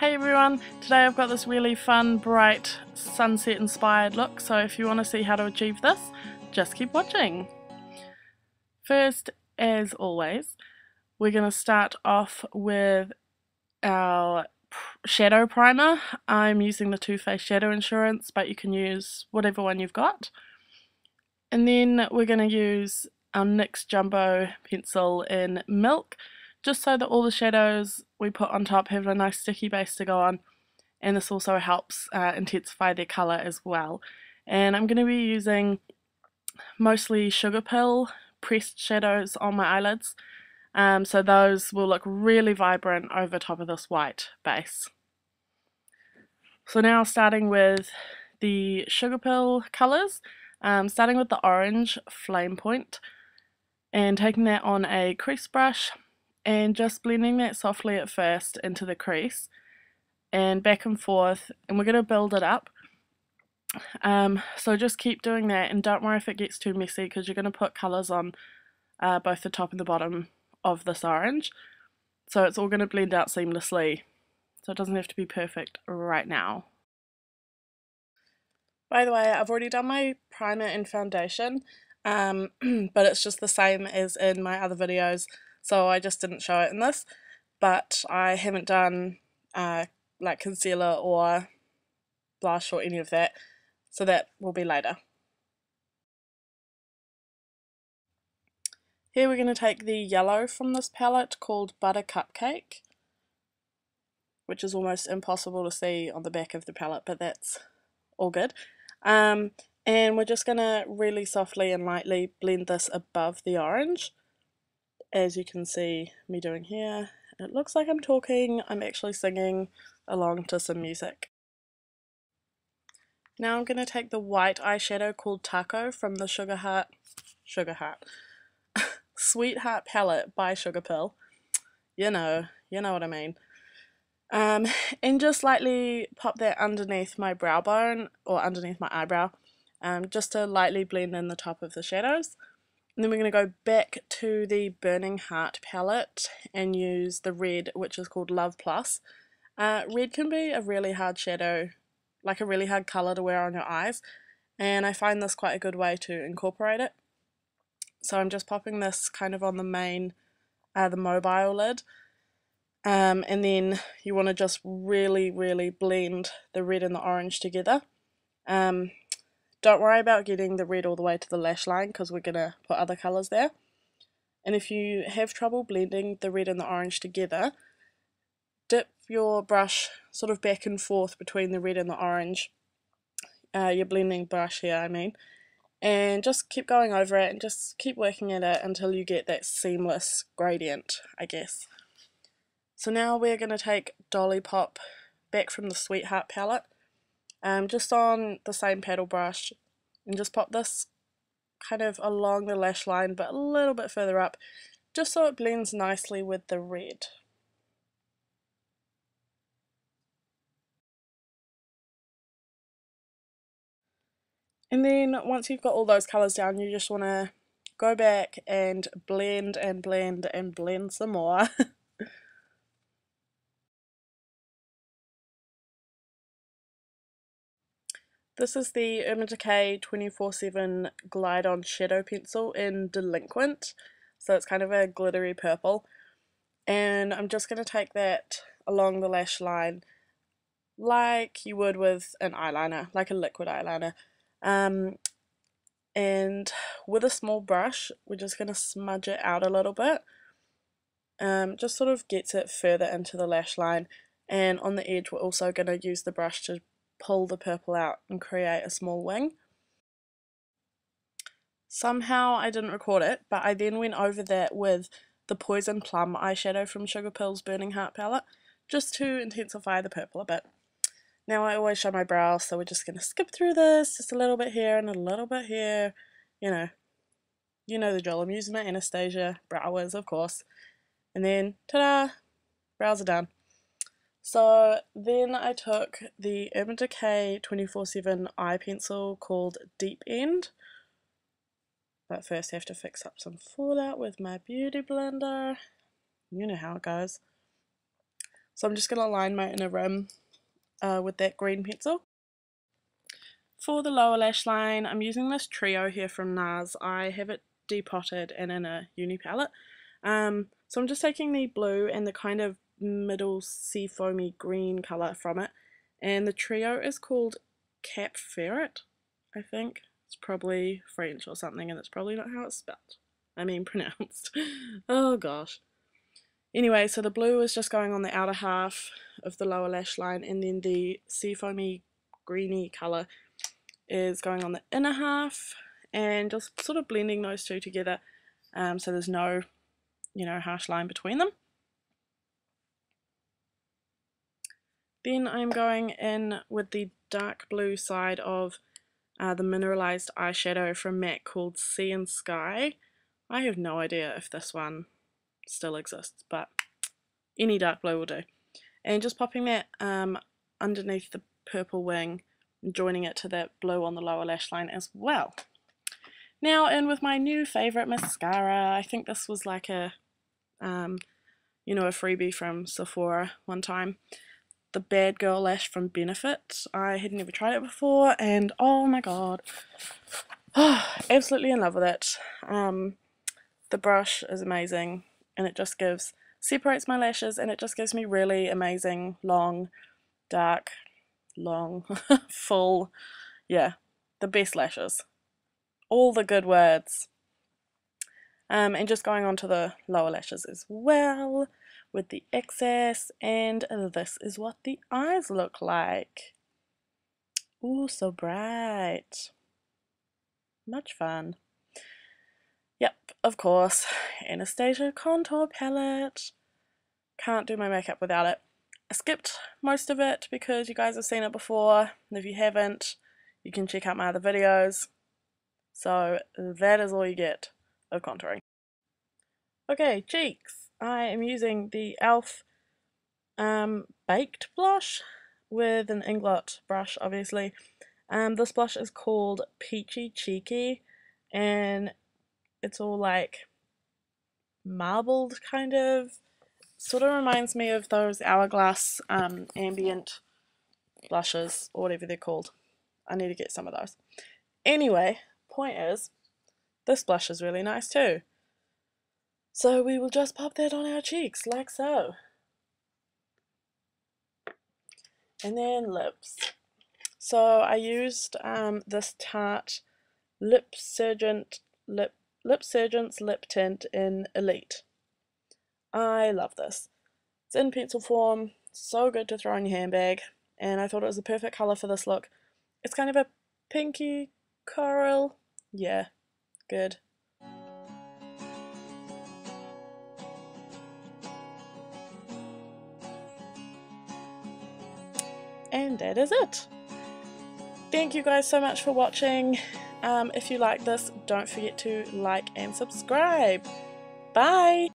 Hey everyone, today I've got this really fun, bright, sunset inspired look, so if you want to see how to achieve this, just keep watching. First, as always, we're going to start off with our shadow primer. I'm using the Too Faced Shadow Insurance, but you can use whatever one you've got. And then we're going to use our NYX Jumbo pencil in Milk, just so that all the shadows we put on top have a nice sticky base to go on, and this also helps intensify their colour as well. And I'm going to be using mostly Sugar Pill pressed shadows on my eyelids, so those will look really vibrant over top of this white base. So now starting with the Sugar Pill colours, starting with the orange Flame Point and taking that on a crease brush and just blending that softly at first into the crease and back and forth, and we're going to build it up. So just keep doing that, and don't worry if it gets too messy because you're going to put colours on both the top and the bottom of this orange, so it's all going to blend out seamlessly, so it doesn't have to be perfect right now. By the way, I've already done my primer and foundation, but it's just the same as in my other videos, so I just didn't show it in this, but I haven't done like concealer or blush or any of that, so that will be later. Here we're going to take the yellow from this palette called Butter Cupcake, which is almost impossible to see on the back of the palette, but that's all good. And we're just going to really softly and lightly blend this above the orange, as you can see me doing here. It looks like I'm talking, I'm actually singing along to some music. Now I'm going to take the white eyeshadow called Taco from the Sweetheart palette by Sugar Pill. You know what I mean. And just lightly pop that underneath my brow bone, or underneath my eyebrow, just to lightly blend in the top of the shadows. And then we're going to go back to the Burning Heart palette and use the red, which is called Love Plus. Red can be a really hard shadow, like a really hard colour to wear on your eyes, and I find this quite a good way to incorporate it. So I'm just popping this kind of on the main, the mobile lid, and then you want to just really blend the red and the orange together. Don't worry about getting the red all the way to the lash line because we're going to put other colours there. And if you have trouble blending the red and the orange together, dip your brush sort of back and forth between the red and the orange, your blending brush here I mean, and just keep going over it and just keep working at it until you get that seamless gradient, I guess. So now we're going to take Dolly Pop back from the Sweetheart palette, just on the same paddle brush, and just pop this kind of along the lash line but a little bit further up, just so it blends nicely with the red. And then once you've got all those colours down, you just want to go back and blend and blend and blend some more. This is the Urban Decay 24/7 Glide On Shadow Pencil in Delinquent, so it's kind of a glittery purple, and I'm just going to take that along the lash line like you would with an eyeliner, like a liquid eyeliner, and with a small brush we're just going to smudge it out a little bit, just sort of gets it further into the lash line, and on the edge we're also going to use the brush to pull the purple out and create a small wing. Somehow I didn't record it, but I then went over that with the Poison Plum eyeshadow from Sugar Pill's Burning Heart palette, just to intensify the purple a bit. Now I always show my brows, so we're just going to skip through this, just a little bit here and a little bit here, you know the drill. I'm using my Anastasia brow wiz, of course, and then ta-da, brows are done. So then I took the Urban Decay 24/7 eye pencil called Deep End, but first I have to fix up some fallout with my beauty blender. You know how it goes. So I'm just going to line my inner rim with that green pencil. For the lower lash line, I'm using this trio here from NARS. I have it depotted and in a uni palette. So I'm just taking the blue and the kind of middle sea foamy green colour from it, and the trio is called Cap Ferret, I think. It's probably French or something, and it's probably not how it's spelled. I mean pronounced. Oh gosh. Anyway, so the blue is just going on the outer half of the lower lash line, and then the sea foamy greeny colour is going on the inner half, and just sort of blending those two together, so there's no, harsh line between them. Then I'm going in with the dark blue side of the mineralized eyeshadow from MAC called Sea and Sky. I have no idea if this one still exists, but any dark blue will do. And just popping that underneath the purple wing, joining it to that blue on the lower lash line as well. Now in with my new favourite mascara. I think this was like a freebie from Sephora one time. The Bad Girl Lash from Benefit. I had never tried it before, and oh my god, absolutely in love with it. The brush is amazing, and it just separates my lashes, and it just gives me really amazing long, dark, full, yeah, the best lashes. All the good words. And just going on to the lower lashes as well with the excess, and this is what the eyes look like. Ooh, so bright. Much fun. Yep, of course, Anastasia contour palette. Can't do my makeup without it. I skipped most of it because you guys have seen it before, and if you haven't, you can check out my other videos. So that is all you get of contouring. Okay, cheeks. I am using the e.l.f. Baked blush with an Inglot brush, obviously. This blush is called Peachy Cheeky, and it's all like marbled kind of. Sort of reminds me of those Hourglass ambient blushes, or whatever they're called. I need to get some of those. Anyway, point is, this blush is really nice too. So we will just pop that on our cheeks, like so. And then lips. So I used this Tarte Lip Surgence Lip Tint in Elite. I love this. It's in pencil form, so good to throw in your handbag, and I thought it was the perfect colour for this look. It's kind of a pinky coral. Yeah, good. And that is it. Thank you guys so much for watching. If you like this, don't forget to like and subscribe. Bye!